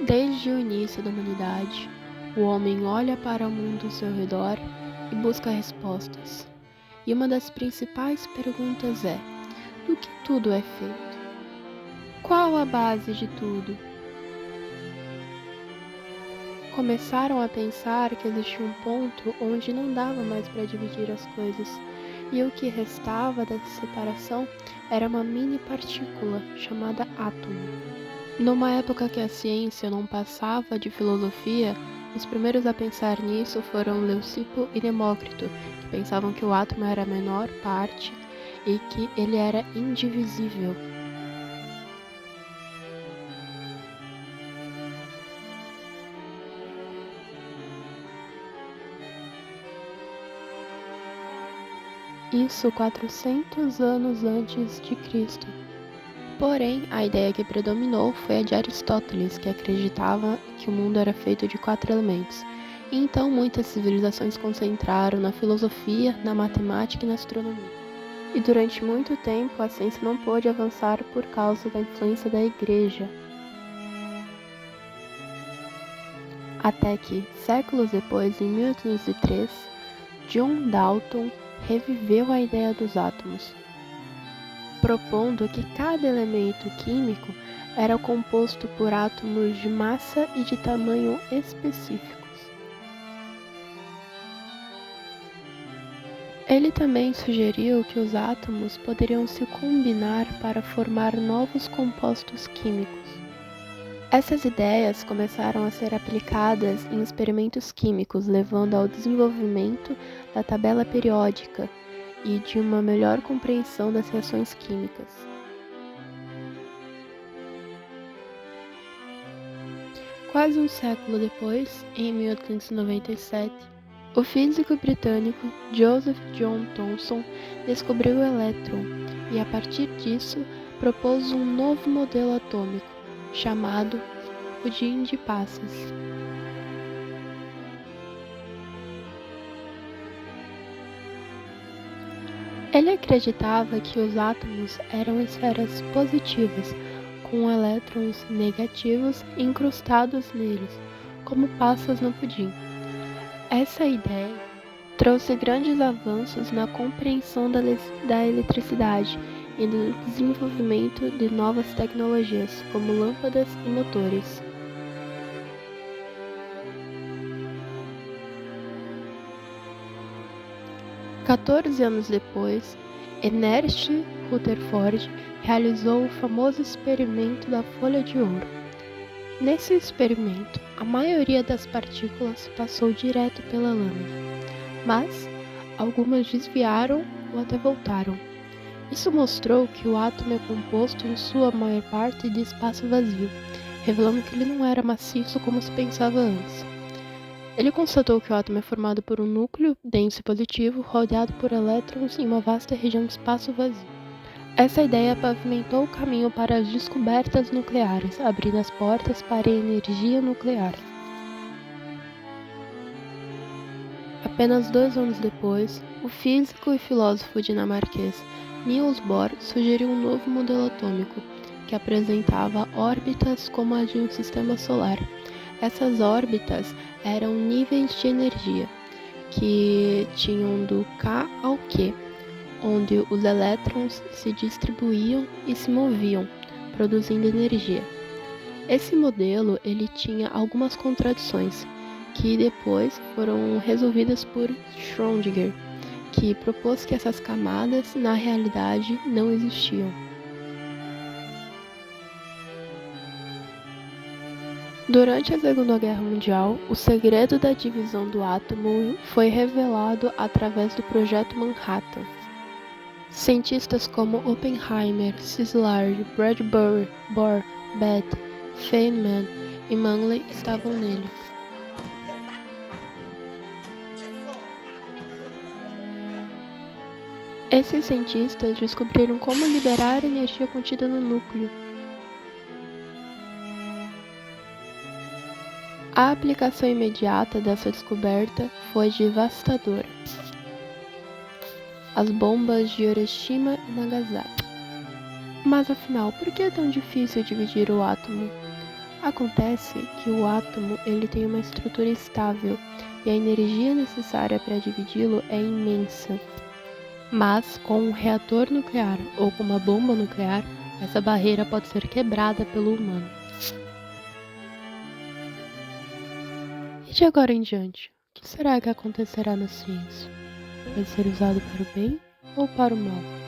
Desde o início da humanidade, o homem olha para o mundo ao seu redor e busca respostas. E uma das principais perguntas é: do que tudo é feito? Qual a base de tudo? Começaram a pensar que existia um ponto onde não dava mais para dividir as coisas, e o que restava dessa separação era uma mini partícula chamada átomo. Numa época que a ciência não passava de filosofia, os primeiros a pensar nisso foram Leucipo e Demócrito, que pensavam que o átomo era a menor parte e que ele era indivisível. Isso 400 anos antes de Cristo. Porém, a ideia que predominou foi a de Aristóteles, que acreditava que o mundo era feito de 4 elementos. E então muitas civilizações se concentraram na filosofia, na matemática e na astronomia. E durante muito tempo a ciência não pôde avançar por causa da influência da Igreja. Até que, séculos depois, em 1803, John Dalton reviveu a ideia dos átomos, propondo que cada elemento químico era composto por átomos de massa e de tamanho específicos. Ele também sugeriu que os átomos poderiam se combinar para formar novos compostos químicos. Essas ideias começaram a ser aplicadas em experimentos químicos, levando ao desenvolvimento da tabela periódica e de uma melhor compreensão das reações químicas. Quase um século depois, em 1897, o físico britânico Joseph John Thomson descobriu o elétron e, a partir disso, propôs um novo modelo atômico, chamado pudim de passas. Ele acreditava que os átomos eram esferas positivas, com elétrons negativos incrustados neles, como passas no pudim. Essa ideia trouxe grandes avanços na compreensão da eletricidade e no desenvolvimento de novas tecnologias, como lâmpadas e motores. Quatorze anos depois, Ernest Rutherford realizou o famoso experimento da folha de ouro. Nesse experimento, a maioria das partículas passou direto pela lâmina, mas algumas desviaram ou até voltaram. Isso mostrou que o átomo é composto em sua maior parte de espaço vazio, revelando que ele não era maciço como se pensava antes. Ele constatou que o átomo é formado por um núcleo denso e positivo rodeado por elétrons em uma vasta região de espaço vazio. Essa ideia pavimentou o caminho para as descobertas nucleares, abrindo as portas para a energia nuclear. Apenas 2 anos depois, o físico e filósofo dinamarquês Niels Bohr sugeriu um novo modelo atômico, que apresentava órbitas como a de um sistema solar. Essas órbitas eram níveis de energia, que tinham do K ao Q, onde os elétrons se distribuíam e se moviam, produzindo energia. Esse modelo ele tinha algumas contradições, que depois foram resolvidas por Schrödinger, que propôs que essas camadas, na realidade, não existiam. Durante a Segunda Guerra Mundial, o segredo da divisão do átomo foi revelado através do Projeto Manhattan. Cientistas como Oppenheimer, Szilard, Bradbury, Bohr, Bethe, Feynman e Manley estavam nele. Esses cientistas descobriram como liberar a energia contida no núcleo. A aplicação imediata dessa descoberta foi devastadora. As bombas de Hiroshima e Nagasaki. Mas afinal, por que é tão difícil dividir o átomo? Acontece que o átomo ele tem uma estrutura estável e a energia necessária para dividi-lo é imensa. Mas com um reator nuclear ou com uma bomba nuclear, essa barreira pode ser quebrada pelo humano. E de agora em diante, o que será que acontecerá na ciência? Vai ser usado para o bem ou para o mal?